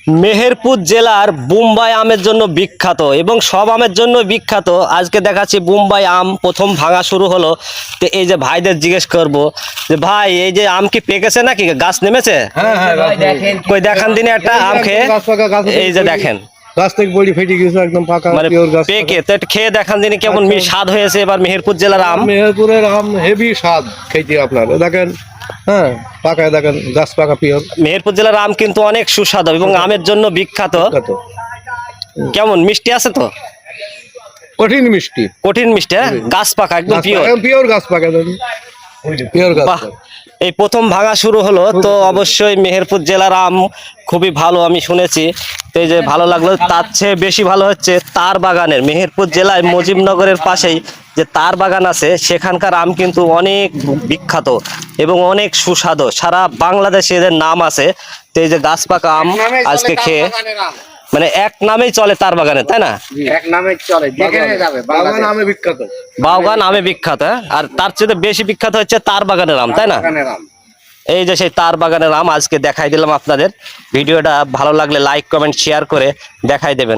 মেহেরপুর জেলার বোম্বাই আমের জন্য বিখ্যাত এবং সব আমের জন্য বিখ্যাত। আজকে দেখাচ্ছি বোম্বাই আম প্রথম ভাঙা শুরু হলো। তো এই যে ভাইদের জিজ্ঞেস করব যে ভাই এই যে আম কি পেকেছে নাকি গাছ নেমেছে? কই দেখান দিনে একটা আম খেয়ে। এই যে দেখেন গাছ থেকে বড়ি ফেটে গেছে একদম পাকা মানে পিওর গাছ পেকে, তো একটু খেয়ে দেখান দিনে কেমন স্বাদ হয়েছে এবার মেহেরপুর জেলার আম। মেহেরপুরের আম হেভি স্বাদ খেতে আপনার দেখেন। হ্যাঁ পাকায় দেখেন গাছ পাকা পিওর। মেহেরপুর জেলার আম কিন্তু অনেক সুস্বাদু এবং আমের জন্য বিখ্যাত। কেমন মিষ্টি আছে তো? কঠিন মিষ্টি, কঠিন মিষ্টি, হ্যাঁ গাছ পাকা একদম পিওর। পিওর গাছ পাকা পিওর গাছ। বাহ, এই প্রথম ভাঙা শুরু হলো তো অবশ্যই মেহেরপুর জেলার আম খুবই ভালো আমি শুনেছি। তো এই যে ভালো লাগলো, তার চেয়ে বেশি ভালো হচ্ছে তার বাগানের। মেহেরপুর জেলায় মুজিবনগরের পাশেই যে তার বাগান আছে সেখানকার আম কিন্তু অনেক বিখ্যাত এবং অনেক সুস্বাদু, সারা বাংলাদেশে এদের নাম আছে। তো এই যে গাছ পাকা আম আজকে খেয়ে মানে এক নামেই চলে তার বাগানে, তাই না? এক নামে চলে, যেখানে যাবে বাগান আমে বিখ্যাত। বাগান আমে বিখ্যাত, হ্যাঁ? আর তার চেয়ে বেশি বিখ্যাত হচ্ছে তার বাগানের আম, তাই না? বাগানের আম। এই যে সেই তার বাগানের আম আজকে দেখাই দিলাম আপনাদের। ভিডিওটা ভালো লাগলে লাইক কমেন্ট শেয়ার করে দেখাই দেবেন।